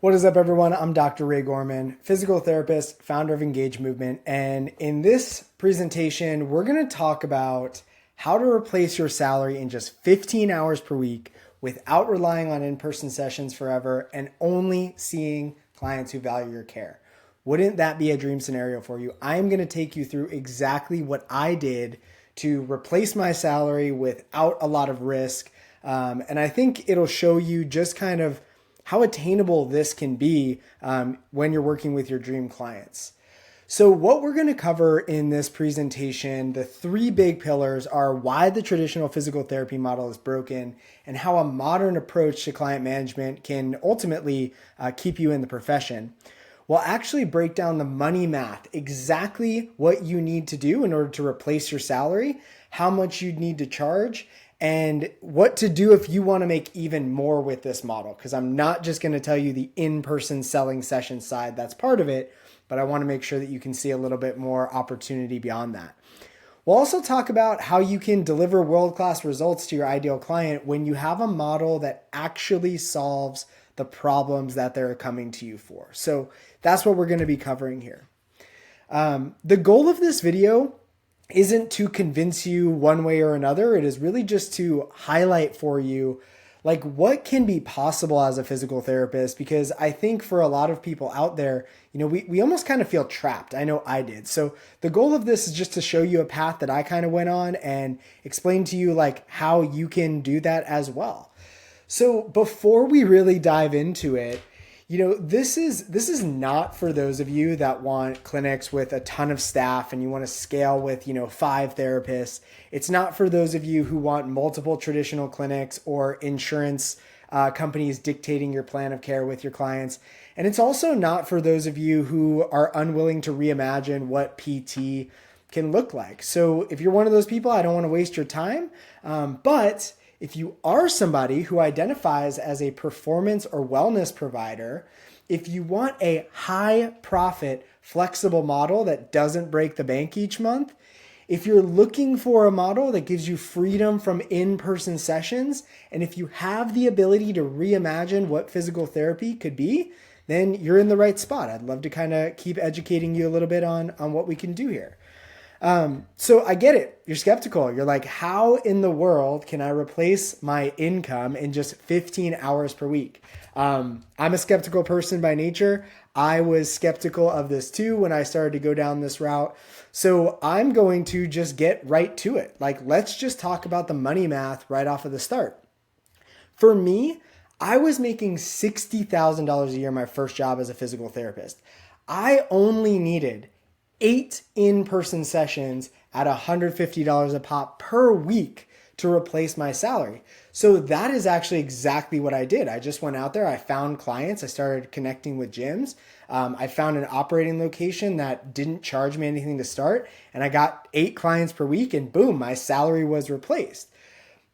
What is up, everyone? I'm Dr. Ray Gorman, physical therapist, founder of Engage Movement. And in this presentation, we're going to talk about how to replace your salary in just 15 hours per week without relying on in-person sessions forever and only seeing clients who value your care. Wouldn't that be a dream scenario for you? I'm going to take you through exactly what I did to replace my salary without a lot of risk. And I think it'll show you just kind of how attainable this can be when you're working with your dream clients. So what we're going to cover in this presentation, the three big pillars are why the traditional physical therapy model is broken and how a modern approach to client management can ultimately keep you in the profession. We'll actually break down the money math, exactly what you need to do in order to replace your salary, how much you'd need to charge, and what to do if you want to make even more with this model. Because I'm not just going to tell you the in-person selling session side, that's part of it, but I want to make sure that you can see a little bit more opportunity beyond that. We'll also talk about how you can deliver world-class results to your ideal client when you have a model that actually solves the problems that they're coming to you for. So that's what we're going to be covering here. The goal of this video isn't to convince you one way or another. It is really just to highlight for you like what can be possible as a physical therapist, because I think for a lot of people out there, we almost kind of feel trapped. I know I did. So the goal of this is just to show you a path that I kind of went on and explain to you like how you can do that as well. So before we really dive into it, this is not for those of you that want clinics with a ton of staff and you want to scale with, 5 therapists. It's not for those of you who want multiple traditional clinics or insurance companies dictating your plan of care with your clients. And it's also not for those of you who are unwilling to reimagine what PT can look like. So if you're one of those people, I don't want to waste your time. But if you are somebody who identifies as a performance or wellness provider, if you want a high profit, flexible model that doesn't break the bank each month, if you're looking for a model that gives you freedom from in-person sessions, and if you have the ability to reimagine what physical therapy could be, then you're in the right spot. I'd love to kind of keep educating you a little bit on what we can do here. So I get it. You're skeptical. You're like, how in the world can I replace my income in just 15 hours per week? I'm a skeptical person by nature. I was skeptical of this too when I started to go down this route. So I'm going to just get right to it. Like, let's just talk about the money math right off of the start. For me, I was making $60,000 a year my first job as a physical therapist. I only needed 8 in-person sessions at $150 a pop per week to replace my salary. So that is actually exactly what I did. I just went out there, I found clients, I started connecting with gyms. I found an operating location that didn't charge me anything to start, and I got 8 clients per week, and boom, my salary was replaced.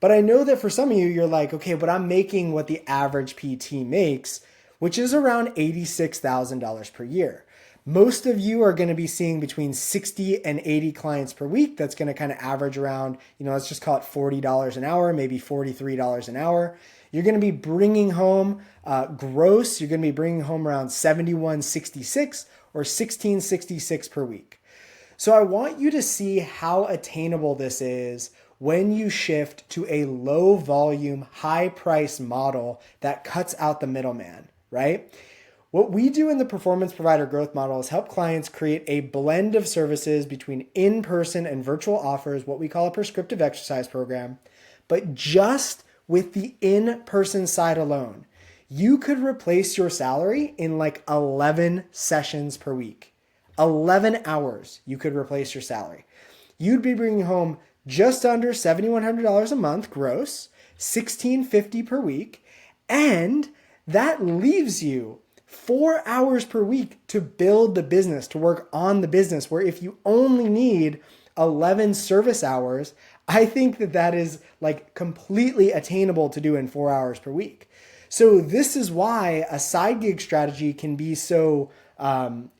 But I know that for some of you, you're like, okay, but I'm making what the average PT makes, which is around $86,000 per year. Most of you are going to be seeing between 60 and 80 clients per week. That's going to kind of average around, let's just call it $40 an hour, maybe $43 an hour. You're going to be bringing home gross, you're going to be bringing home around $71.66 or $16.66 per week. So I want you to see how attainable this is when you shift to a low volume, high price model that cuts out the middleman, right? What we do in the performance provider growth model is help clients create a blend of services between in-person and virtual offers, what we call a prescriptive exercise program, but just with the in-person side alone. You could replace your salary in like 11 sessions per week. 11 hours, you could replace your salary. You'd be bringing home just under $7,100 a month gross, $1,650 per week, and that leaves you 4 hours per week to build the business, to work on the business, where if you only need 11 service hours, I think that is like completely attainable to do in 4 hours per week. So this is why a side gig strategy can be so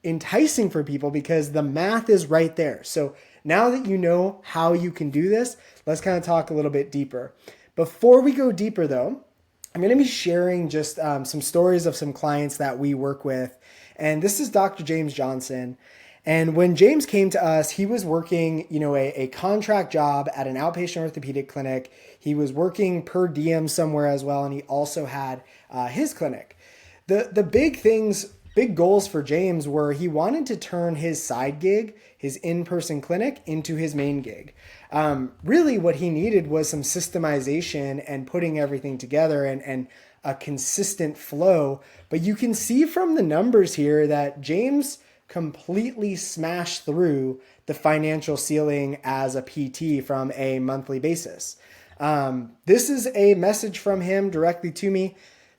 enticing for people, because the math is right there. So now that you know how you can do this, let's kind of talk a little bit deeper. Before we go deeper though, I'm going to be sharing just some stories of some clients that we work with. And this is Dr. James Johnson. And when James came to us, he was working, a contract job at an outpatient orthopedic clinic. He was working per diem somewhere as well. And he also had his clinic. The big goals for James were he wanted to turn his side gig, his in-person clinic, into his main gig. Really what he needed was some systemization and putting everything together and a consistent flow. But you can see from the numbers here that James completely smashed through the financial ceiling as a PT from a monthly basis. This is a message from him directly to me,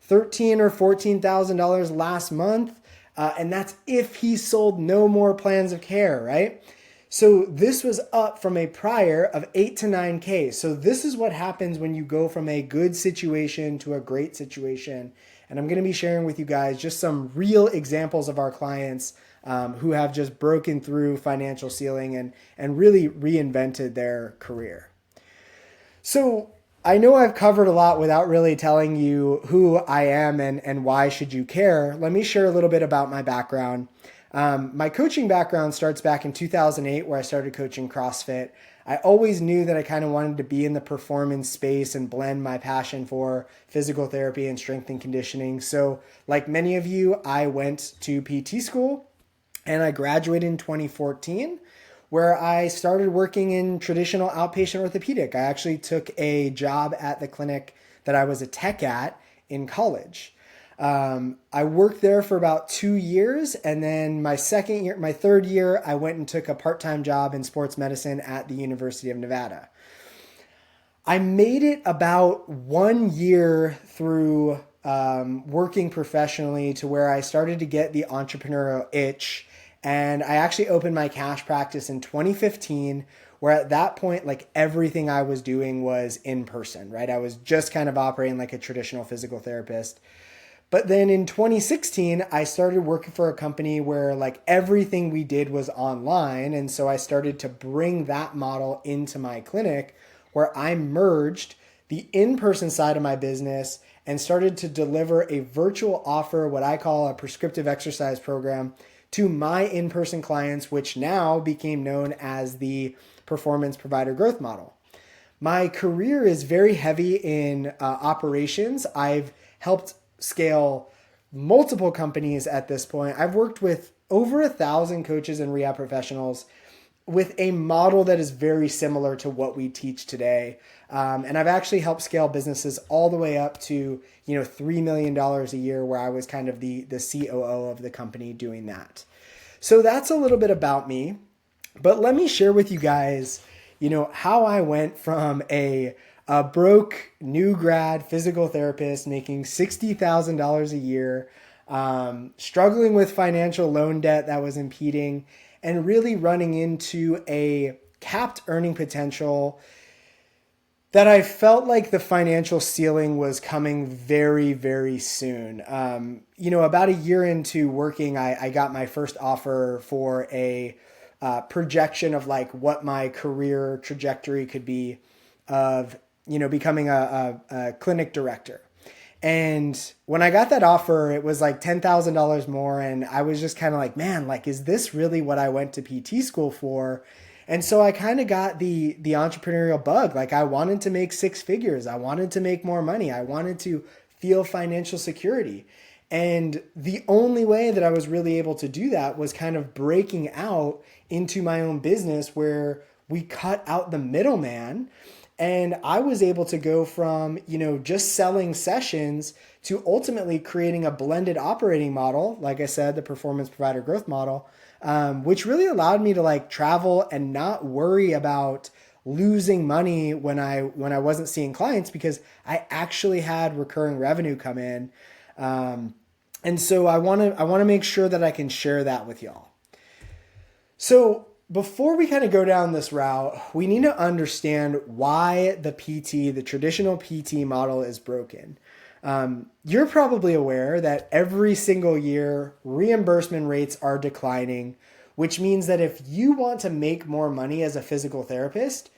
$13,000 or $14,000 last month. And that's if he sold no more plans of care, right? So this was up from a prior of 8 to 9K. So this is what happens when you go from a good situation to a great situation. And I'm going to be sharing with you guys just some real examples of our clients who have just broken through financial ceiling and really reinvented their career. So I know I've covered a lot without really telling you who I am and why should you care. Let me share a little bit about my background. My coaching background starts back in 2008 where I started coaching CrossFit. I always knew that I kind of wanted to be in the performance space and blend my passion for physical therapy and strength and conditioning. So like many of you, I went to PT school and I graduated in 2014 where I started working in traditional outpatient orthopedic. I actually took a job at the clinic that I was a tech at in college. I worked there for about 2 years, and then my third year, I went and took a part-time job in sports medicine at the University of Nevada. I made it about 1 year through working professionally to where I started to get the entrepreneurial itch, and I actually opened my cash practice in 2015, where at that point, like everything I was doing was in person, right? I was just kind of operating like a traditional physical therapist. But then in 2016, I started working for a company where like everything we did was online. And so I started to bring that model into my clinic where I merged the in-person side of my business and started to deliver a virtual offer, what I call a prescriptive exercise program, to my in-person clients, which now became known as the performance provider growth model. My career is very heavy in operations. I've helped scale multiple companies at this point. I've worked with over 1,000 coaches and rehab professionals with a model that is very similar to what we teach today. And I've actually helped scale businesses all the way up to, $3 million a year, where I was kind of the COO of the company doing that. So that's a little bit about me, but let me share with you guys, how I went from a broke new grad physical therapist making $60,000 a year, struggling with financial loan debt that was impeding, and really running into a capped earning potential that I felt like the financial ceiling was coming very, very soon. About a year into working, I got my first offer for a projection of like what my career trajectory could be of becoming a clinic director. And when I got that offer, it was like $10,000 more. And I was just kind of like, man, like, is this really what I went to PT school for? And so I kind of got the entrepreneurial bug. Like I wanted to make six figures. I wanted to make more money. I wanted to feel financial security. And the only way that I was really able to do that was kind of breaking out into my own business where we cut out the middleman. And I was able to go from, just selling sessions to ultimately creating a blended operating model. Like I said, the performance provider growth model, which really allowed me to like travel and not worry about losing money when I wasn't seeing clients, because I actually had recurring revenue come in. And so I want to make sure that I can share that with y'all. So before we kind of go down this route, we need to understand why the traditional PT model is broken. You're probably aware that every single year reimbursement rates are declining, which means that if you want to make more money as a physical therapist,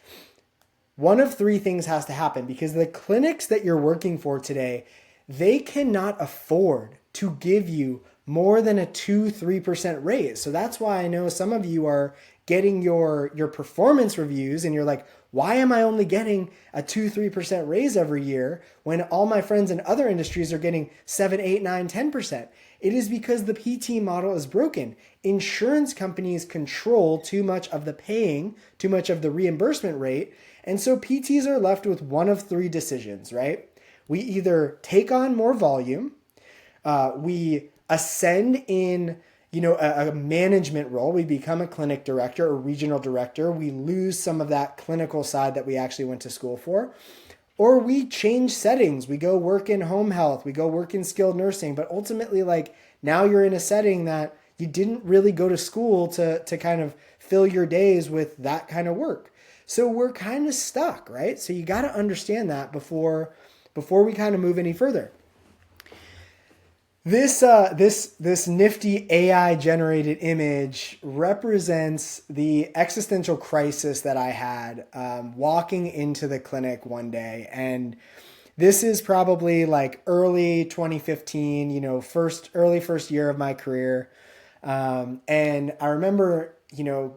one of three things has to happen, because the clinics that you're working for today, they cannot afford to give you more than a 2-3% raise. So that's why I know some of you are getting your performance reviews and you're like, why am I only getting a 2-3% raise every year when all my friends in other industries are getting 7, 8, 9, 10%? It is because the PT model is broken. Insurance companies control too much of the paying, too much of the reimbursement rate. And so PTs are left with one of three decisions, right? We either take on more volume, we ascend in a management role. We become a clinic director or regional director. We lose some of that clinical side that we actually went to school for. Or we change settings. We go work in home health. We go work in skilled nursing. But ultimately, like, now you're in a setting that you didn't really go to school to kind of fill your days with that kind of work. So we're kind of stuck, right? So you got to understand that before we kind of move any further. This nifty AI generated image represents the existential crisis that I had walking into the clinic one day. And this is probably like early 2015, first year of my career. And I remember,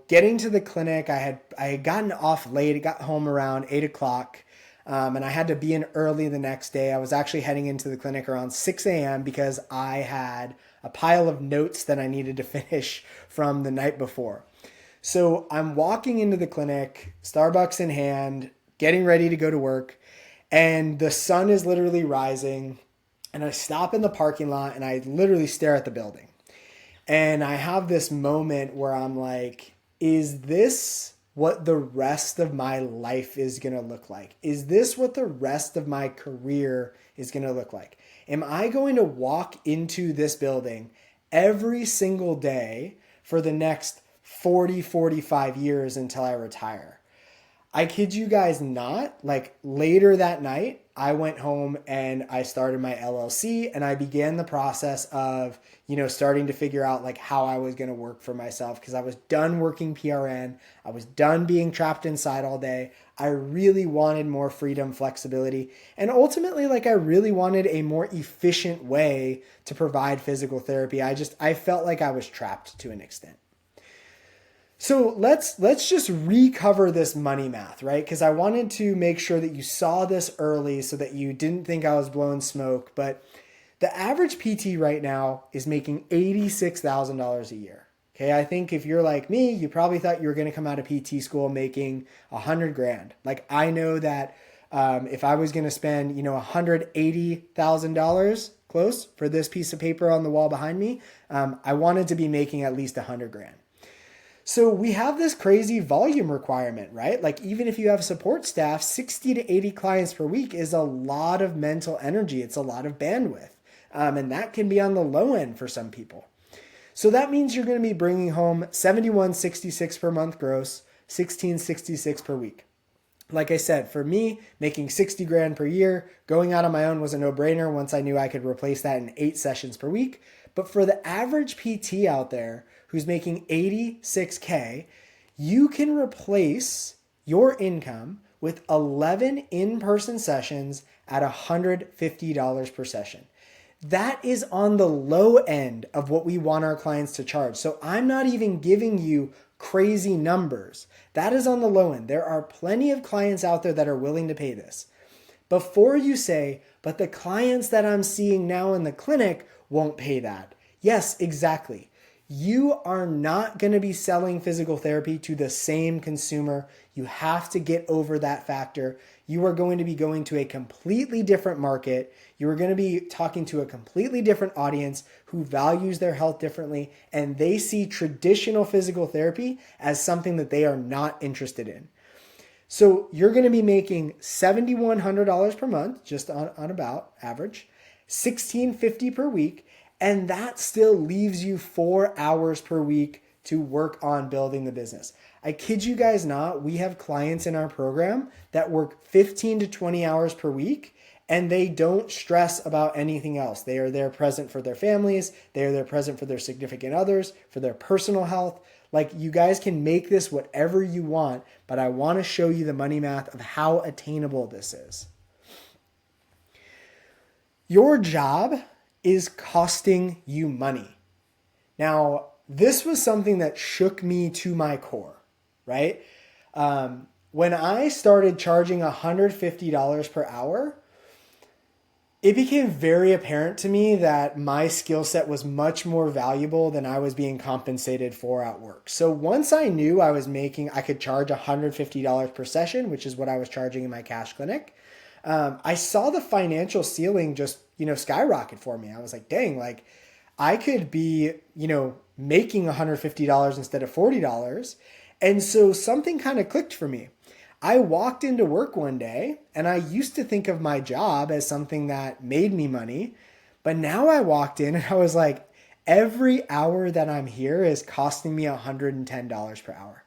getting to the clinic. I had gotten off late. I got home around 8:00. And I had to be in early the next day. I was actually heading into the clinic around 6 a.m. because I had a pile of notes that I needed to finish from the night before. So I'm walking into the clinic, Starbucks in hand, getting ready to go to work, and the sun is literally rising. And I stop in the parking lot and I literally stare at the building. And I have this moment where I'm like, is this what the rest of my life is going to look like? Is this what the rest of my career is going to look like? Am I going to walk into this building every single day for the next 45 years until I retire? I kid you guys not, like later that night, I went home and I started my LLC and I began the process of, starting to figure out like how I was going to work for myself because I was done working PRN. I was done being trapped inside all day. I really wanted more freedom, flexibility, and ultimately like I really wanted a more efficient way to provide physical therapy. I felt like I was trapped to an extent. So let's just recover this money math, right? Because I wanted to make sure that you saw this early so that you didn't think I was blowing smoke. But the average PT right now is making $86,000 a year. Okay, I think if you're like me, you probably thought you were going to come out of PT school making $100,000. Like I know that if I was going to spend $180,000 close for this piece of paper on the wall behind me, I wanted to be making at least $100,000. So we have this crazy volume requirement, right? Like even if you have support staff, 60 to 80 clients per week is a lot of mental energy. It's a lot of bandwidth. And that can be on the low end for some people. So that means you're going to be bringing home $71.66 per month gross, $16.66 per week. Like I said, for me, making $60,000 per year, going out on my own was a no-brainer once I knew I could replace that in 8 sessions per week. But for the average PT out there who's making $86K, you can replace your income with 11 in-person sessions at $150 per session. That is on the low end of what we want our clients to charge. So I'm not even giving you crazy numbers. That is on the low end. There are plenty of clients out there that are willing to pay this. Before you say, but the clients that I'm seeing now in the clinic won't pay that. Yes, exactly. You are not going to be selling physical therapy to the same consumer. You have to get over that factor. You are going to be going to a completely different market. You are going to be talking to a completely different audience who values their health differently, and they see traditional physical therapy as something that they are not interested in. So you're going to be making $7,100 per month, just on about average, $1,650 per week, and that still leaves you 4 hours per week to work on building the business. I kid you guys not, we have clients in our program that work 15 to 20 hours per week, and they don't stress about anything else. They are there present for their families. They are there present for their significant others, for their personal health. Like, you guys can make this whatever you want, but I want to show you the money math of how attainable this is. Your job is costing you money. Now, this was something that shook me to my core, right? When I started charging $150 per hour, it became very apparent to me that my skill set was much more valuable than I was being compensated for at work. So once I knew I could charge $150 per session, which is what I was charging in my cash clinic, I saw the financial ceiling just, skyrocket for me. I was like, dang, like I could be, making $150 instead of $40. And so something kind of clicked for me. I walked into work one day and I used to think of my job as something that made me money. But now I walked in and I was like, every hour that I'm here is costing me $110 per hour.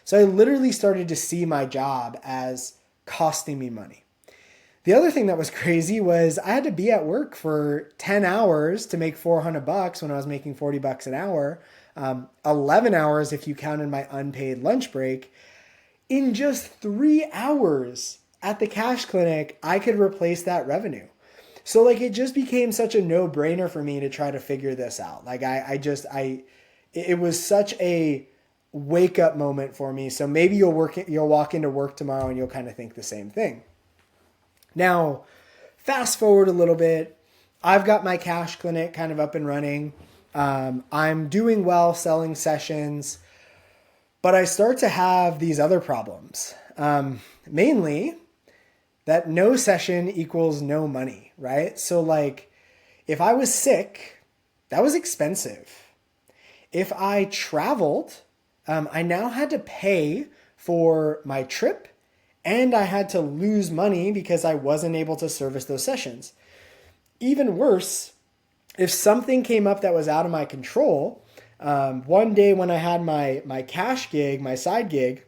So I literally started to see my job as costing me money. The other thing that was crazy was I had to be at work for 10 hours to make $400 when I was making $40 an hour, 11 hours if you counted my unpaid lunch break. In just 3 hours at the cash clinic, I could replace that revenue. So like it just became such a no-brainer for me to try to figure this out. Like it was such a wake-up moment for me. So maybe you'll walk into work tomorrow and you'll kind of think the same thing. Now, fast forward a little bit. I've got my cash clinic kind of up and running. I'm doing well selling sessions. But I start to have these other problems, mainly that no session equals no money, right? So like if I was sick, that was expensive. If I traveled, I now had to pay for my trip and I had to lose money because I wasn't able to service those sessions. Even worse, if something came up that was out of my control, one day when I had my cash gig, my side gig,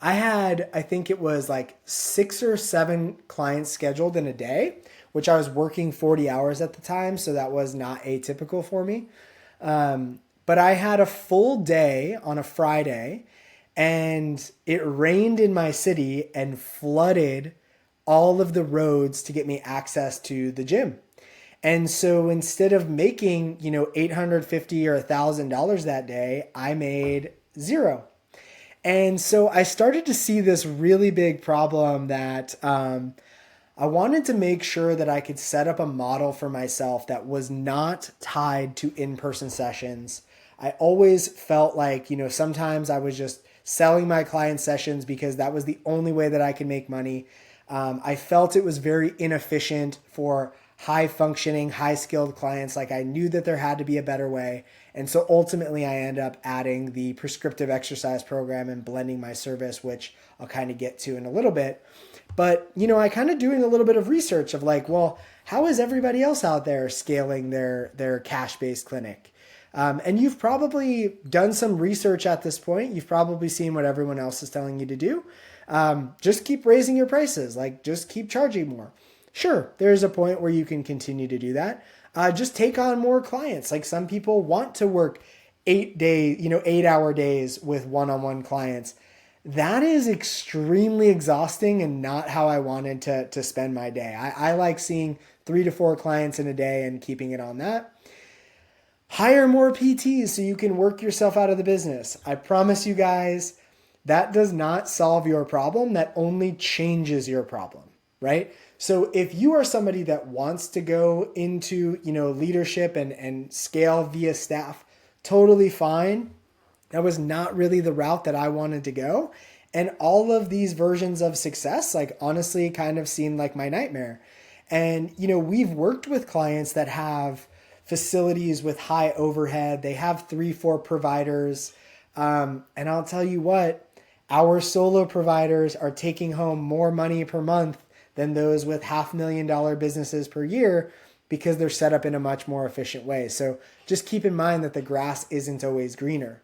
I think it was like 6 or 7 clients scheduled in a day, which I was working 40 hours at the time. So that was not atypical for me. But I had a full day on a Friday and it rained in my city and flooded all of the roads to get me access to the gym. And so instead of making, $850 or $1,000 that day, I made $0. And so I started to see this really big problem that I wanted to make sure that I could set up a model for myself that was not tied to in-person sessions. I always felt like, sometimes I was just selling my client sessions because that was the only way that I could make money. I felt it was very inefficient for high functioning, high skilled clients. Like I knew that there had to be a better way. And so ultimately I end up adding the prescriptive exercise program and blending my service, which I'll kind of get to in a little bit. But, I kind of doing a little bit of research of like, well, how is everybody else out there scaling their cash-based clinic? And you've probably done some research at this point. You've probably seen what everyone else is telling you to do. Just keep raising your prices, like just keep charging more. Sure, there's a point where you can continue to do that. Just take on more clients. Like some people want to work 8-hour days with one-on-one clients. That is extremely exhausting and not how I wanted to spend my day. I like seeing 3 to 4 clients in a day and keeping it on that. Hire more PTs so you can work yourself out of the business. I promise you guys, that does not solve your problem. That only changes your problem, right? So if you are somebody that wants to go into, leadership and scale via staff, totally fine. That was not really the route that I wanted to go. And all of these versions of success, like honestly kind of seemed like my nightmare. And, we've worked with clients that have facilities with high overhead. They have 3-4 providers. And I'll tell you what, our solo providers are taking home more money per month than those with $500,000 businesses per year because they're set up in a much more efficient way. So just keep in mind that the grass isn't always greener.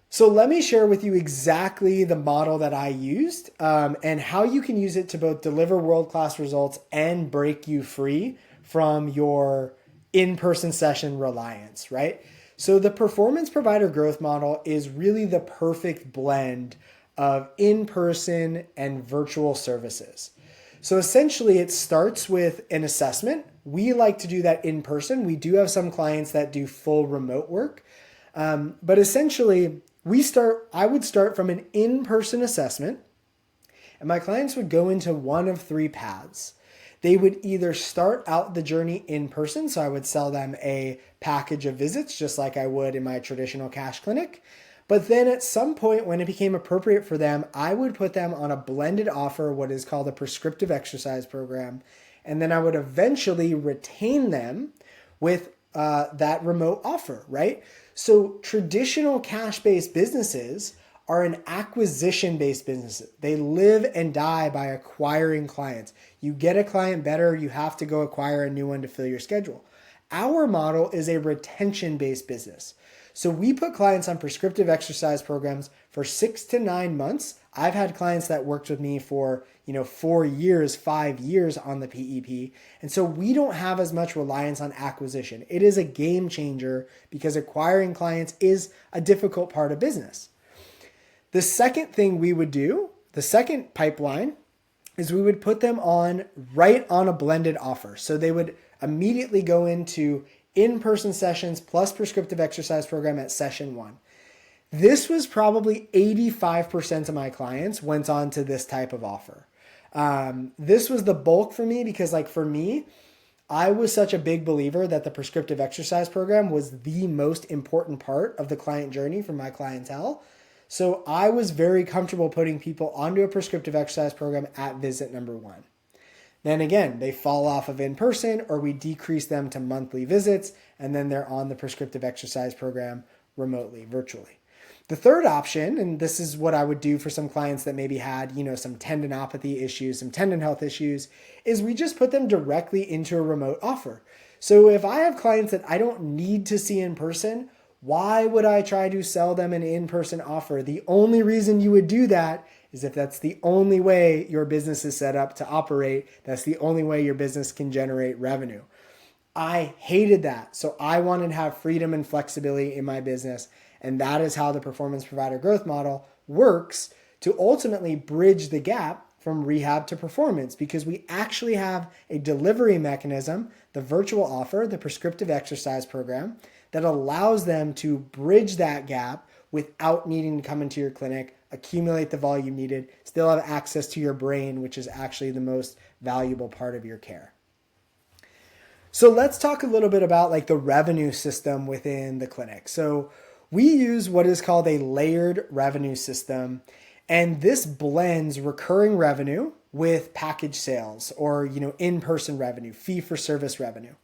So let me share with you exactly the model that I used and how you can use it to both deliver world-class results and break you free from your in-person session reliance, right? So the performance provider growth model is really the perfect blend of in-person and virtual services. So essentially it starts with an assessment. We like to do that in person. We do have some clients that do full remote work. But essentially I would start from an in-person assessment, and my clients would go into one of three paths. They would either start out the journey in person, so I would sell them a package of visits just like I would in my traditional cash clinic. But then at some point when it became appropriate for them, I would put them on a blended offer, what is called a prescriptive exercise program. And then I would eventually retain them with that remote offer, right? So traditional cash-based businesses are an acquisition-based business. They live and die by acquiring clients. You get a client better, you have to go acquire a new one to fill your schedule. Our model is a retention-based business. So we put clients on prescriptive exercise programs for 6 to 9 months. I've had clients that worked with me for 4 years, 5 years on the PEP. And so we don't have as much reliance on acquisition. It is a game changer because acquiring clients is a difficult part of business. The second thing we would do, the second pipeline, is we would put them right on a blended offer. So they would immediately go into in-person sessions plus prescriptive exercise program at session 1. This was probably 85% of my clients went on to this type of offer. This was the bulk for me because for me, I was such a big believer that the prescriptive exercise program was the most important part of the client journey for my clientele. So I was very comfortable putting people onto a prescriptive exercise program at visit number 1. Then again, they fall off of in-person or we decrease them to monthly visits and then they're on the prescriptive exercise program remotely, virtually. The third option, and this is what I would do for some clients that maybe had, some tendinopathy issues, some tendon health issues, is we just put them directly into a remote offer. So if I have clients that I don't need to see in person, why would I try to sell them an in-person offer? The only reason you would do that is if that's the only way your business is set up to operate. That's the only way your business can generate revenue. I hated that. So I wanted to have freedom and flexibility in my business. And that is how the performance provider growth model works to ultimately bridge the gap from rehab to performance, because we actually have a delivery mechanism, the virtual offer, the prescriptive exercise program, that allows them to bridge that gap without needing to come into your clinic, accumulate the volume needed, still have access to your brain, which is actually the most valuable part of your care. So let's talk a little bit about the revenue system within the clinic. So we use what is called a layered revenue system, and this blends recurring revenue with package sales or in-person revenue, fee-for-service revenue.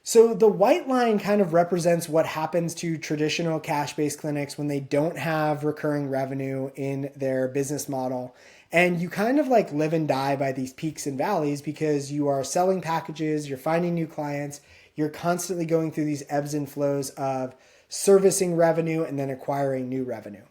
So the white line kind of represents what happens to traditional cash-based clinics when they don't have recurring revenue in their business model. And you kind of live and die by these peaks and valleys because you are selling packages, you're finding new clients, you're constantly going through these ebbs and flows of servicing revenue and then acquiring new revenue.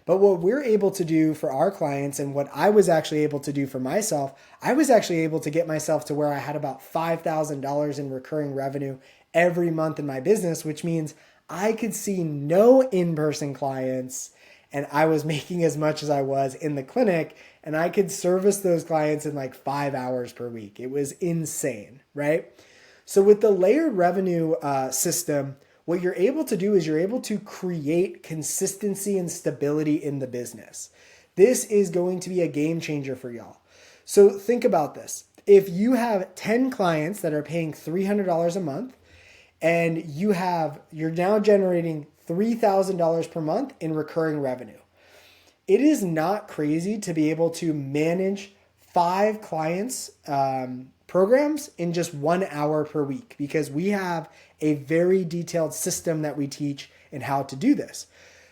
But what we're able to do for our clients, and what I was actually able to do for myself, I was actually able to get myself to where I had about $5,000 in recurring revenue every month in my business, which means I could see no in-person clients and I was making as much as I was in the clinic, and I could service those clients in 5 hours per week. It was insane, right? So with the layered revenue system, what you're able to do is you're able to create consistency and stability in the business. This is going to be a game changer for y'all. So think about this. If you have 10 clients that are paying $300 a month and you're now generating $3,000 per month in recurring revenue, it is not crazy to be able to manage 5 clients' programs in just 1 hour per week, because we have a very detailed system that we teach in how to do this.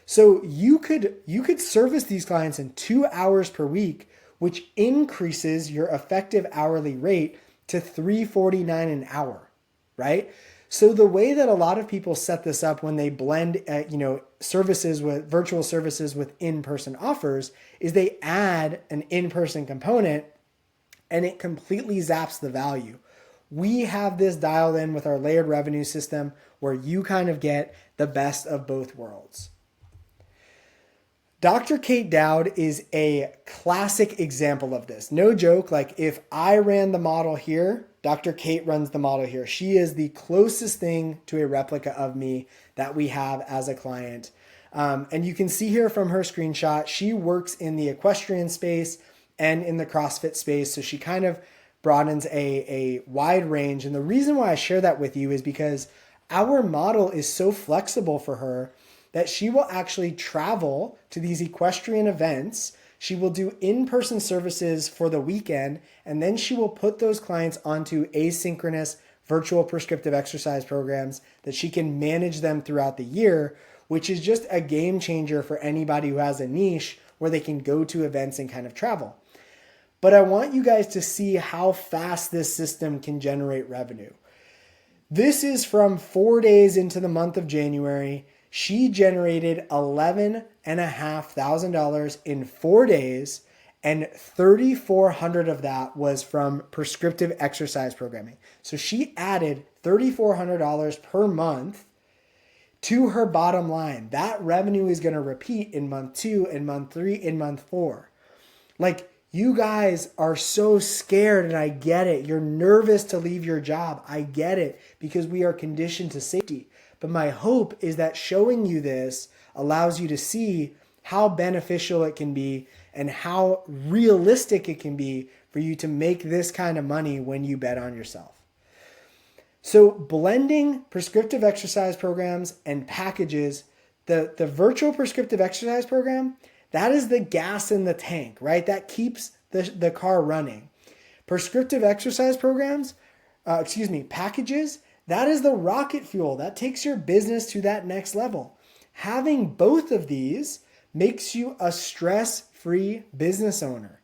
So you could service these clients in 2 hours per week, which increases your effective hourly rate to $3.49 an hour, right? So the way that a lot of people set this up when they blend, services with virtual services with in-person offers is they add an in-person component and it completely zaps the value. We have this dialed in with our layered revenue system where you kind of get the best of both worlds. Dr. Kate Dowd is a classic example of this. No joke, like if I ran the model here, Dr. Kate runs the model here. She is the closest thing to a replica of me that we have as a client. And you can see here from her screenshot, she works in the equestrian space and in the CrossFit space. So she kind of broadens a wide range. And the reason why I share that with you is because our model is so flexible for her that she will actually travel to these equestrian events. She will do in-person services for the weekend, and then she will put those clients onto asynchronous virtual prescriptive exercise programs that she can manage them throughout the year, which is just a game changer for anybody who has a niche where they can go to events and kind of travel. But I want you guys to see how fast this system can generate revenue. This is from 4 days into the month of January. She generated $11,500 in 4 days, and $3,400 of that was from prescriptive exercise programming. So she added $3,400 per month to her bottom line. That revenue is going to repeat in month 2, in month 3, in month 4. Like, you guys are so scared, and I get it. You're nervous to leave your job. I get it, because we are conditioned to safety. But my hope is that showing you this allows you to see how beneficial it can be and how realistic it can be for you to make this kind of money when you bet on yourself. So blending prescriptive exercise programs and packages, the virtual prescriptive exercise program, that is the gas in the tank, right? That keeps the car running. Prescriptive exercise packages, that is the rocket fuel that takes your business to that next level. Having both of these makes you a stress-free business owner.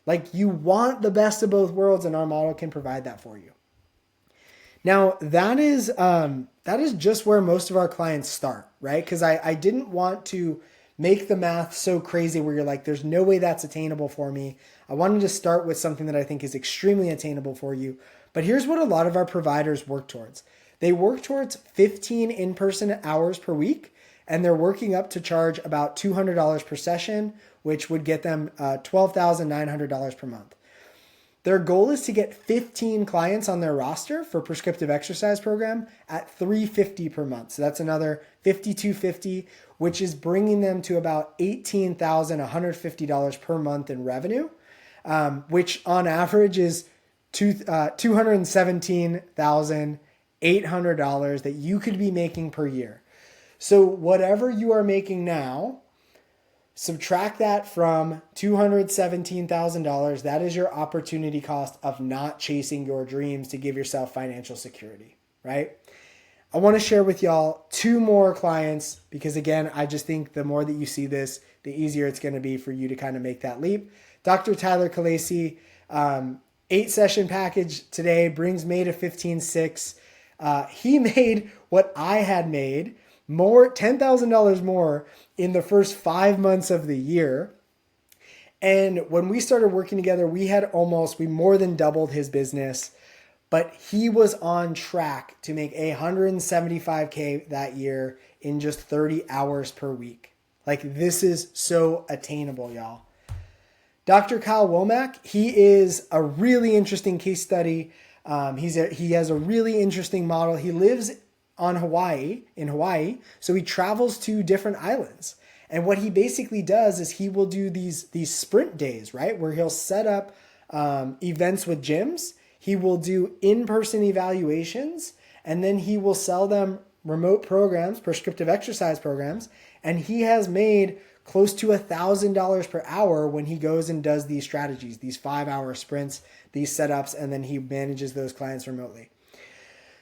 Like, you want the best of both worlds, and our model can provide that for you. Now, that is just where most of our clients start, right? Because I didn't want to make the math so crazy where you're like, there's no way that's attainable for me. I wanted to start with something that I think is extremely attainable for you. But here's what a lot of our providers work towards. They work towards 15 in-person hours per week, and they're working up to charge about $200 per session, which would get them $12,900 per month. Their goal is to get 15 clients on their roster for prescriptive exercise program at $350 per month. So that's another $5,250, which is bringing them to about $18,150 per month in revenue, which on average is $217,800 that you could be making per year. So whatever you are making now, subtract that from $217,000. That is your opportunity cost of not chasing your dreams to give yourself financial security, right? I want to share with y'all 2 more clients because, again, I just think the more that you see this, the easier it's going to be for you to kind of make that leap. Dr. Tyler Khaleesi, 8-session package today, brings May to 15.6. He made what I had made, $10,000 more in the first 5 months of the year. And when we started working together, we more than doubled his business, but he was on track to make $175K that year in just 30 hours per week. Like, this is so attainable, y'all. Dr. Kyle Womack, he is a really interesting case study. He has a really interesting model. He lives in Hawaii, so he travels to different islands. And what he basically does is he will do these sprint days, right? Where he'll set up events with gyms. He will do in-person evaluations, and then he will sell them remote programs, prescriptive exercise programs. And he has made close to $1,000 per hour when he goes and does these strategies, these 5-hour sprints, these setups, and then he manages those clients remotely.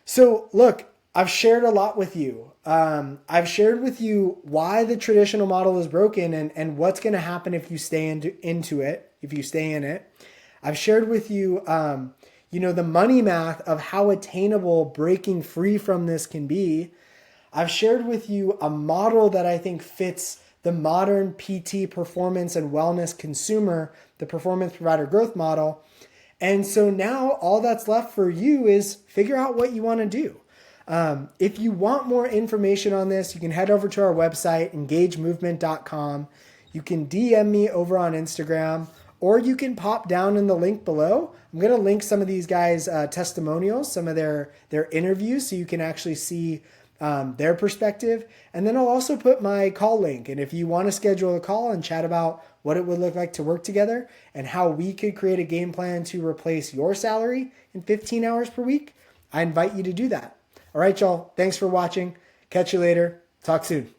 So look, I've shared a lot with you. I've shared with you why the traditional model is broken and what's going to happen if you stay into it, if you stay in it. I've shared with you, the money math of how attainable breaking free from this can be. I've shared with you a model that I think fits the modern PT performance and wellness consumer, the performance provider growth model. And so now all that's left for you is figure out what you want to do. If you want more information on this, you can head over to our website, engagemovement.com. you can DM me over on Instagram, or you can pop down in the link below. I'm going to link some of these guys' testimonials, some of their interviews, so you can actually see their perspective. And then I'll also put my call link. And if you want to schedule a call and chat about what it would look like to work together and how we could create a game plan to replace your salary in 15 hours per week, I invite you to do that. All right, y'all. Thanks for watching. Catch you later. Talk soon.